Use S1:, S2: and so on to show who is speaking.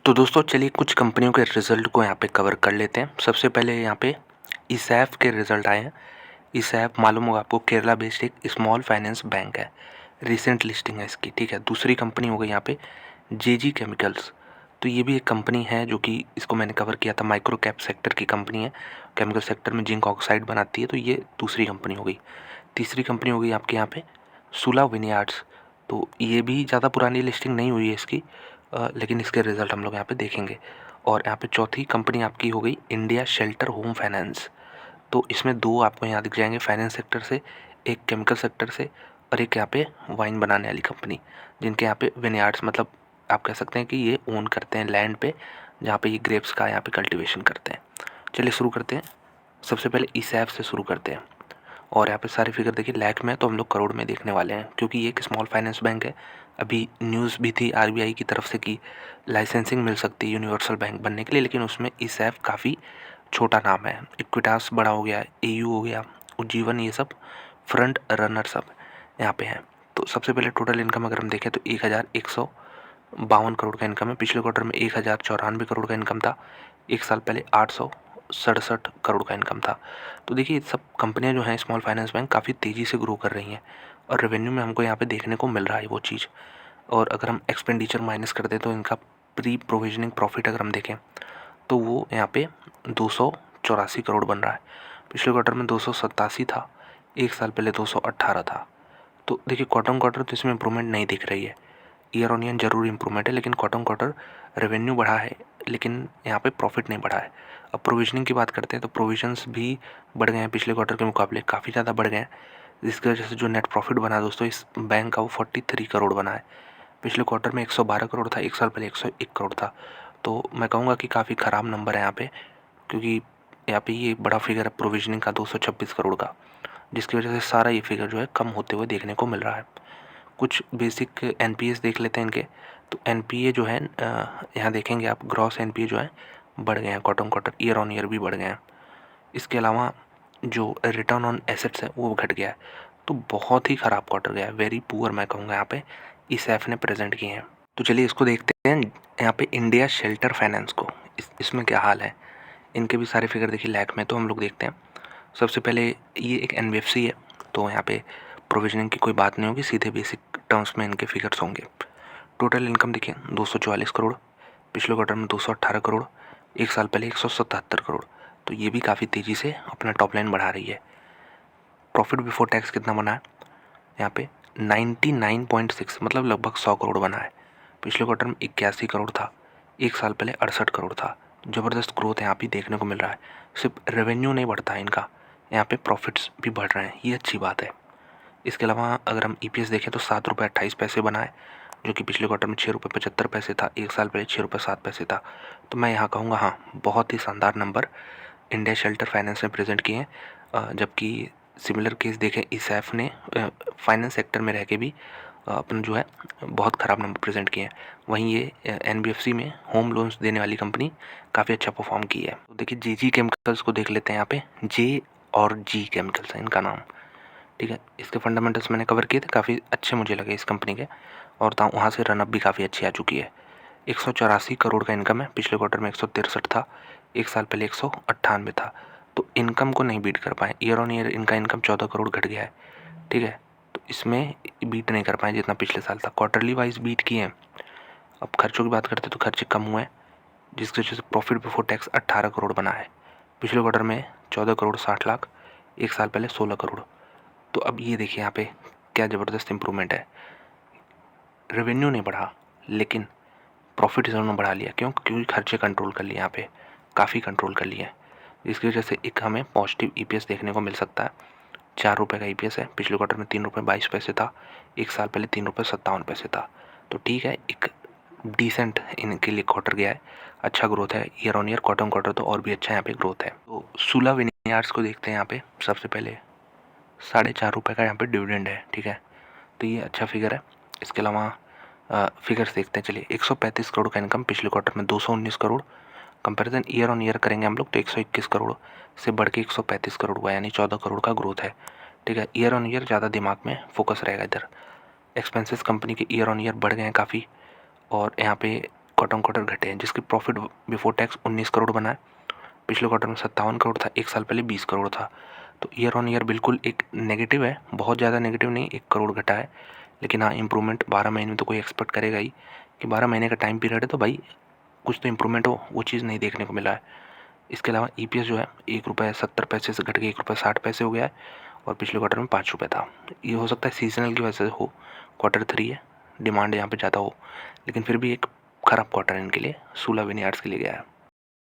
S1: तो दोस्तों चलिए कुछ कंपनियों के रिज़ल्ट को यहाँ पे कवर कर लेते हैं। सबसे पहले यहाँ पे ईसैफ के रिज़ल्ट आए हैं। ईसैफ मालूम होगा आपको, केरला बेस्ड एक स्मॉल फाइनेंस बैंक है। रिसेंट लिस्टिंग है इसकी, ठीक है। दूसरी कंपनी हो गई यहाँ पे जेजी केमिकल्स। तो ये भी एक कंपनी है जो कि इसको मैंने कवर किया था, माइक्रो कैप सेक्टर की कंपनी है। केमिकल सेक्टर में जिंक ऑक्साइड बनाती है, तो ये दूसरी कंपनी हो गई। तीसरी कंपनी हो गई आपके यहाँ पे सुला विनयार्ड्स। तो ये भी ज़्यादा पुरानी लिस्टिंग नहीं हुई है इसकी, लेकिन इसके रिज़ल्ट हम लोग यहाँ पे देखेंगे। और यहाँ पे चौथी कंपनी आपकी हो गई इंडिया शेल्टर होम फाइनेंस। तो इसमें दो आपको यहाँ दिख जाएंगे, फाइनेंस सेक्टर से, एक केमिकल सेक्टर से, और एक यहाँ पे वाइन बनाने वाली कंपनी, जिनके यहाँ पे विनयार्ड्स, मतलब आप कह सकते हैं कि ये ओन करते हैं लैंड पे, जहाँ पे ये ग्रेप्स का यहाँ पे कल्टीवेशन करते हैं। चलिए शुरू करते हैं। सबसे पहले ईसैफ से शुरू करते हैं। और यहाँ पे सारे फिगर देखिए लाख में, तो हम लोग करोड़ में देखने वाले हैं, क्योंकि ये एक स्मॉल फाइनेंस बैंक है। अभी न्यूज़ भी थी आरबीआई की तरफ से कि लाइसेंसिंग मिल सकती है यूनिवर्सल बैंक बनने के लिए, लेकिन उसमें ईसैफ काफ़ी छोटा नाम है। इक्विटास बड़ा हो गया, एयू हो गया, उज्जीवन, ये सब फ्रंट रनर सब यहाँ पे हैं। तो सबसे पहले टोटल इनकम अगर हम देखें तो 1152 करोड़ का इनकम है। पिछले क्वार्टर में 1094 करोड़ का इनकम था। एक साल पहले 867 करोड़ का इनकम था। तो देखिए सब कंपनियां जो हैं स्मॉल फाइनेंस बैंक काफ़ी तेज़ी से ग्रो कर रही हैं, और रेवेन्यू में हमको यहाँ पे देखने को मिल रहा है वो चीज़। और अगर हम एक्सपेंडिचर माइनस कर दें तो इनका प्री प्रोविजनिंग प्रॉफिट अगर हम देखें तो वो यहाँ पे 284 करोड़ बन रहा है। पिछले क्वार्टर में 287 था, एक साल पहले 218 था। तो देखिए क्वार्टर ऑन क्वार्टर तो इसमें इंप्रूवमेंट नहीं दिख रही है। ईयर ऑन ईयर जरूर इंप्रूवमेंट है, लेकिन क्वार्टर ऑन क्वार्टर रेवेन्यू बढ़ा है, लेकिन यहाँ पे प्रॉफिट नहीं बढ़ा है। अब प्रोविजनिंग की बात करते हैं तो प्रोविजंस भी बढ़ गए हैं, पिछले क्वार्टर के मुकाबले काफ़ी ज़्यादा बढ़ गए हैं, जिसकी वजह से जो नेट प्रॉफिट बना दोस्तों इस बैंक का वो 43 करोड़ बना है। पिछले क्वार्टर में 112 करोड़ था, एक साल पहले 101 करोड़ था। तो मैं कहूँगा कि काफ़ी ख़राब नंबर है यहाँ पे, क्योंकि यहाँ पे ये बड़ा फिगर है प्रोविजनिंग का 226 करोड़ का, जिसकी वजह से सारा ये फिगर जो है कम होते हुए देखने को मिल रहा है। कुछ बेसिक एनपीएस देख लेते हैं इनके। तो एनपीए जो है यहाँ देखेंगे आप, ग्रॉस एनपीए जो है बढ़ गए हैं quarter on quarter, year on year भी बढ़ गए हैं। इसके अलावा जो रिटर्न ऑन एसेट्स है वो घट गया है। तो बहुत ही ख़राब क्वार्टर गया है, वेरी पुअर मैं कहूँगा यहाँ पे ईसैफ ने प्रेजेंट किए हैं। तो चलिए इसको देखते हैं यहाँ पे इंडिया शेल्टर फाइनेंस को, इसमें क्या हाल है। इनके भी सारे फिगर देखिए लाख में, तो हम लोग देखते हैं। सबसे पहले ये एक एनबीएफसी है, तो यहाँ पे प्रोविजनिंग की कोई बात नहीं होगी, सीधे बेसिक टर्म्स में इनके फिगर्स होंगे। टोटल इनकम देखिए 244 करोड़, पिछले क्वार्टर में 218 करोड़, एक साल पहले 177 करोड़। तो ये भी काफ़ी तेज़ी से अपना टॉप लाइन बढ़ा रही है। प्रॉफिट बिफोर टैक्स कितना बना है यहाँ पे 99.6, मतलब लगभग 100 करोड़ बना है। पिछले क्वार्टर में 81 करोड़ था, एक साल पहले 68 करोड़ था। ज़बरदस्त ग्रोथ यहाँ पे देखने को मिल रहा है। सिर्फ रेवेन्यू नहीं बढ़ता है इनका, यहाँ पे प्रॉफिट्स भी बढ़ रहे हैं, ये अच्छी बात है। इसके अलावा अगर हम ईपीएस देखें तो 7 रुपये 28 पैसे बना है, जो कि पिछले क्वार्टर में 6 रुपये 75 पैसे था, एक साल पहले 6 रुपये 7 पैसे था। तो मैं यहाँ कहूँगा हाँ, बहुत ही शानदार नंबर इंडिया शेल्टर फाइनेंस ने प्रेजेंट किए हैं। जबकि सिमिलर केस देखें ईसैफ ने फाइनेंस सेक्टर में रह के भी अपना जो है बहुत ख़राब नंबर प्रेजेंट किए हैं। वहीं ये एनबीएफसी में होम लोन्स देने वाली कंपनी काफ़ी अच्छा परफॉर्म की है। तो देखिए जेजी केमिकल्स को देख लेते हैं। यहाँ पे जे और जी केमिकल्स है इनका नाम, ठीक है। इसके फंडामेंटल्स मैंने कवर किए थे, काफ़ी अच्छे मुझे लगे इस कंपनी के, और वहाँ से रनअप भी काफ़ी अच्छी आ चुकी है। 184 करोड़ का इनकम है, पिछले क्वार्टर में 163 था, एक साल पहले 198 था। तो इनकम को नहीं बीट कर पाए, ईयर ऑन ईयर इनका इनकम 14 करोड़ घट गया है, ठीक है। तो इसमें बीट नहीं कर पाए जितना पिछले साल था। क्वार्टरली वाइज बीट किए हैं। अब खर्चों की बात करते तो खर्चे कम हुए हैं, जिसकी वजह से प्रॉफिट बिफोर टैक्स 18 करोड़ बना है। पिछले क्वार्टर में 14 करोड़ 60 लाख, एक साल पहले 16 करोड़। तो अब ये देखिए यहाँ पे क्या ज़बरदस्त इंप्रूवमेंट है। रेवेन्यू नहीं बढ़ा, लेकिन प्रॉफिट ज़रूर बढ़ा लिया। क्योंकि खर्चे कंट्रोल कर लिए, यहाँ पे काफ़ी कंट्रोल कर लिए हैं, जिसकी वजह से एक हमें पॉजिटिव ईपीएस देखने को मिल सकता है। 4 रुपये का ईपीएस है, पिछले क्वार्टर में 3 रुपये 22 पैसे था, एक साल पहले 3 रुपये 57 पैसे था। तो ठीक है, एक डिसेंट इनके लिए क्वार्टर गया है, अच्छा ग्रोथ है। Year on year quarter on quarter तो और भी अच्छा यहाँ पे ग्रोथ है। तो सुला विनियार्ड्स को देखते हैं। यहाँ पे सबसे पहले 4.5 रुपये का यहाँ पे डिविडेंड है, ठीक है। तो ये अच्छा फिगर है। इसके अलावा फिगर्स देखते हैं चलिए। 135 करोड़ का इनकम, पिछले क्वार्टर में 219 crore. Comparison year on year करेंगे हम लोग तो 121 करोड़ से बढ़ के 135 करोड़ हुआ, यानी 14 करोड़ का ग्रोथ है, ठीक है। ईयर ऑन ईयर ज़्यादा दिमाग में फोकस रहेगा इधर। एक्सपेंसेस कंपनी के ईयर ऑन ईयर बढ़ गए हैं काफ़ी, और यहाँ पे क्वार्टर ऑन क्वार्टर घटे हैं, जिसकी प्रॉफिट बिफोर टैक्स 19 करोड़ बना है। पिछले क्वार्टर में 57 करोड़ था, एक साल पहले 20 करोड़ था। तो ईयर ऑन ईयर बिल्कुल एक नेगेटिव है, बहुत ज़्यादा नेगेटिव नहीं, 1 करोड़ घटा है। लेकिन हाँ, इम्प्रूवमेंट 12 महीने में तो कोई एक्सपेक्ट करेगा ही कि 12 महीने का टाइम पीरियड है तो भाई कुछ तो इम्प्रूवमेंट हो, वो चीज़ नहीं देखने को मिला है। इसके अलावा EPS जो है ₹1.70 से घट के ₹1.60 हो गया है, और पिछले क्वार्टर में ₹5 था। ये हो सकता है सीजनल की वजह से हो, Q3 है, डिमांड यहाँ पे ज़्यादा हो, लेकिन फिर भी एक ख़राब क्वार्टर इनके लिए, सूला विनियार्ड्स के लिए गया है।